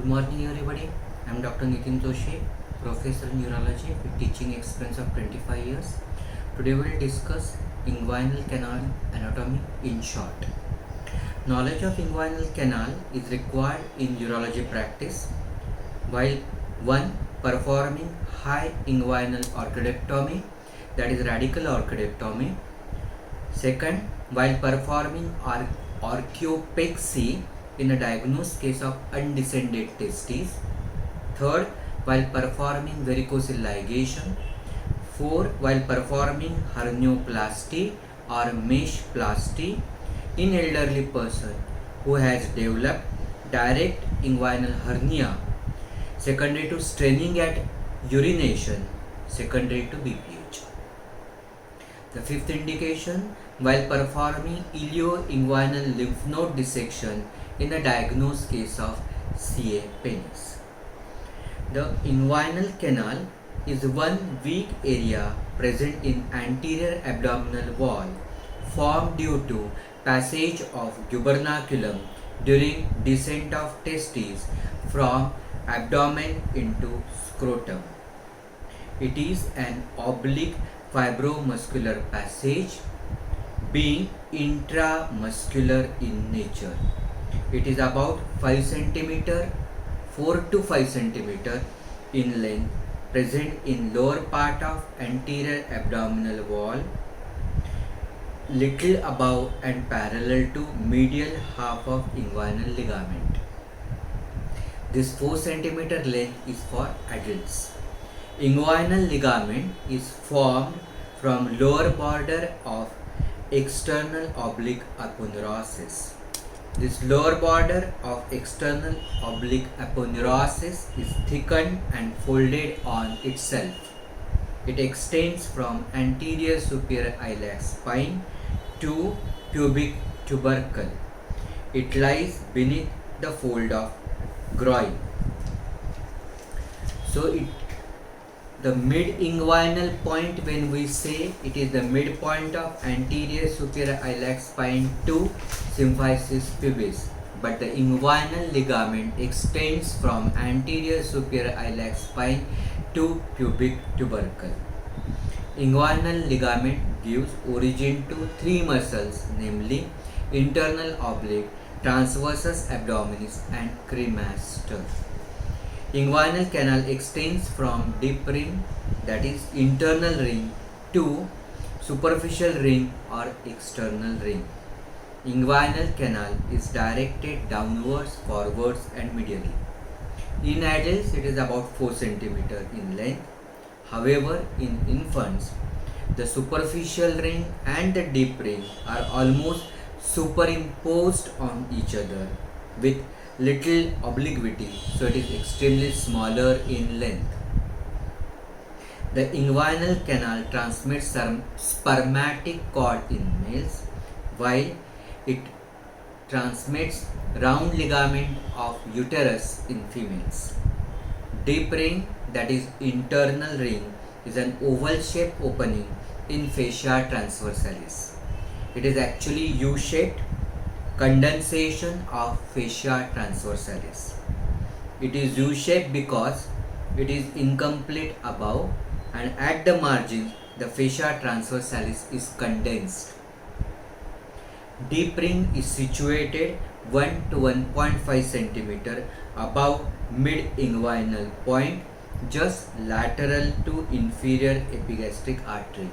morning everybody. I am Dr. Nitin Joshi, Professor Neurology with teaching experience of 25 years. Today we will discuss inguinal canal anatomy in short. Knowledge of inguinal canal is required in urology practice while one performing high inguinal orchidectomy, that is radical orchidectomy. Second, while performing orchiopexy in a diagnosed case of undescended testes. Third, while performing varicocele ligation. Fourth, while performing hernioplasty or meshplasty in elderly person who has developed direct inguinal hernia secondary to straining at urination, secondary to BPH. The fifth indication, while performing ilioinguinal lymph node dissection in the diagnosed case of CA penis. The inguinal canal is one weak area present in anterior abdominal wall formed due to passage of gubernaculum during descent of testes from abdomen into scrotum. It is an oblique fibromuscular passage being intramuscular in nature. It is about 5 cm, 4 to 5 cm in length, present in lower part of anterior abdominal wall, little above and parallel to medial half of inguinal ligament. This 4 cm length is for adults. Inguinal ligament is formed from lower border of external oblique aponeurosis. This lower border of external oblique aponeurosis is thickened and folded on itself. It extends from anterior superior iliac spine to pubic tubercle. It lies beneath the fold of groin. So the mid-inguinal point, when we say it is the midpoint of anterior superior iliac spine to symphysis pubis, but the inguinal ligament extends from anterior superior iliac spine to pubic tubercle. Inguinal ligament gives origin to three muscles, namely internal oblique, transversus abdominis and cremaster. Inguinal canal extends from deep ring, that is internal ring, to superficial ring or external ring. Inguinal canal is directed downwards, forwards and medially. In adults it is about 4 cm in length. However, in infants the superficial ring and the deep ring are almost superimposed on each other with little obliquity, so it is extremely smaller in length. The inguinal canal transmits spermatic cord in males, while it transmits round ligament of uterus in females. Deep ring, that is internal ring, is an oval shaped opening in fascia transversalis. It is actually U-shaped condensation of fascia transversalis. It is U-shaped because it is incomplete above and at the margins the fascia transversalis is condensed. Deep ring is situated 1 to 1.5 cm above mid-inguinal point, just lateral to inferior epigastric artery.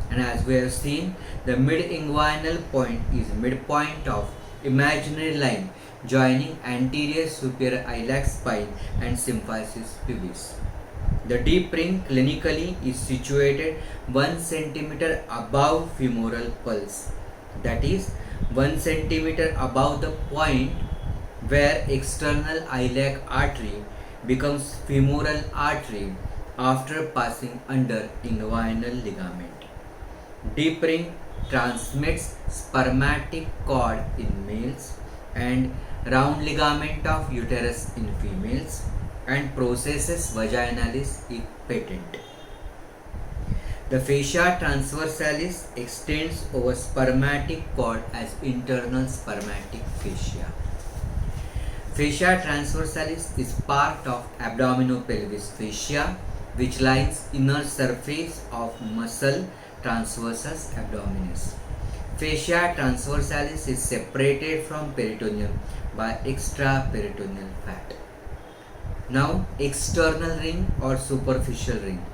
And as we have seen, the mid-inguinal point is midpoint of imaginary line joining anterior superior iliac spine and symphysis pubis. The deep ring clinically is situated 1 cm above femoral pulse, that is 1 cm above the point where external iliac artery becomes femoral artery after passing under inguinal ligament. Deep ring transmits spermatic cord in males and round ligament of uterus in females and processes vaginalis is patent. The fascia transversalis extends over spermatic cord as internal spermatic fascia. Fascia transversalis is part of abdominopelvis fascia which lines inner surface of muscle transversus abdominis. Fascia transversalis is separated from peritoneum by extraperitoneal fat. Now, external ring or superficial ring.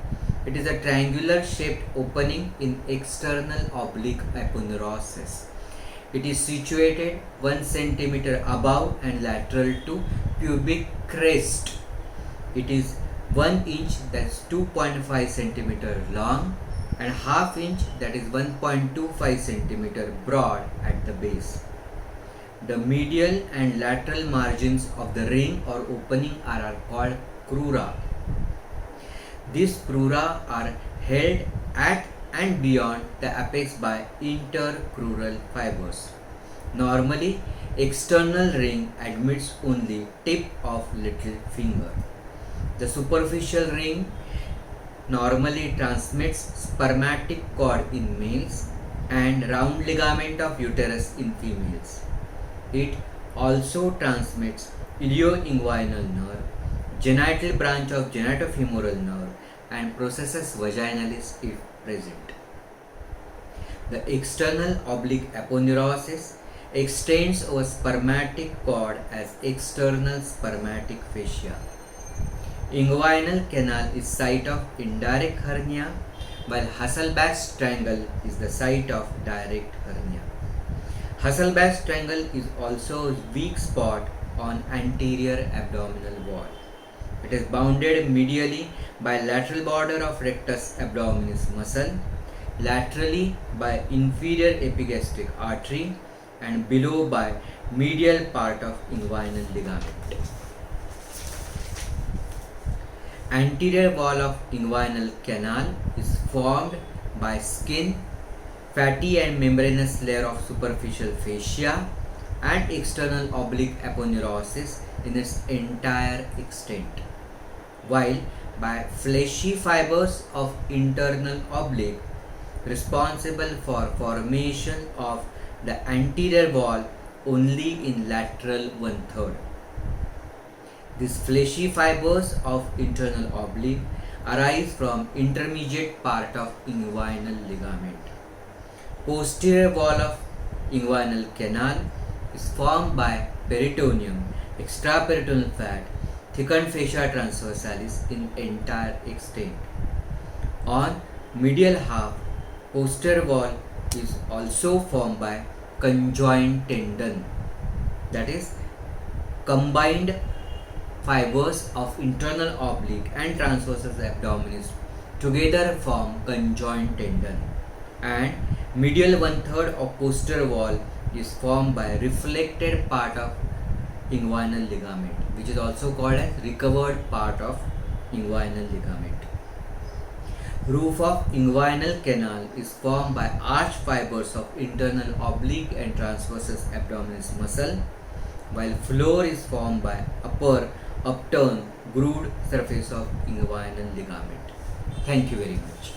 It is a triangular shaped opening in external oblique aponeurosis. It is situated 1 centimeter above and lateral to pubic crest. It is 1 inch, that's 2.5 centimeter long, and half inch, that is 1.25 centimeter broad at the base. The medial and lateral margins of the ring or opening are called crura. These crura are held at and beyond the apex by intercrural fibers. Normally, external ring admits only tip of little finger. The superficial ring normally transmits spermatic cord in males and round ligament of uterus in females. It also transmits ilioinguinal nerve, genital branch of genitofemoral nerve, and processus vaginalis if present. The external oblique aponeurosis extends over spermatic cord as external spermatic fascia. Inguinal canal is site of indirect hernia, while Hasselbalch's triangle is the site of direct hernia. Hasselbalch's triangle is also a weak spot on anterior abdominal wall. It is bounded medially by lateral border of rectus abdominis muscle, laterally by inferior epigastric artery, and below by medial part of inguinal ligament. Anterior wall of inguinal canal is formed by skin, fatty and membranous layer of superficial fascia, and external oblique aponeurosis in its entire extent, while by fleshy fibers of internal oblique responsible for formation of the anterior wall only in lateral 1/3. These fleshy fibers of internal oblique arise from intermediate part of inguinal ligament. Posterior wall of inguinal canal is formed by peritoneum, extraperitoneal fat, thickened fascia transversalis in entire extent. On medial half, posterior wall is also formed by conjoined tendon, that is, combined fibers of internal oblique and transversus abdominis together form conjoined tendon, and medial 1/3 of posterior wall is formed by reflected part of inguinal ligament, which is also called as recovered part of inguinal ligament. Roof of inguinal canal is formed by arch fibers of internal oblique and transversus abdominis muscle, while floor is formed by upper upturned grooved surface of inguinal ligament. Thank you very much.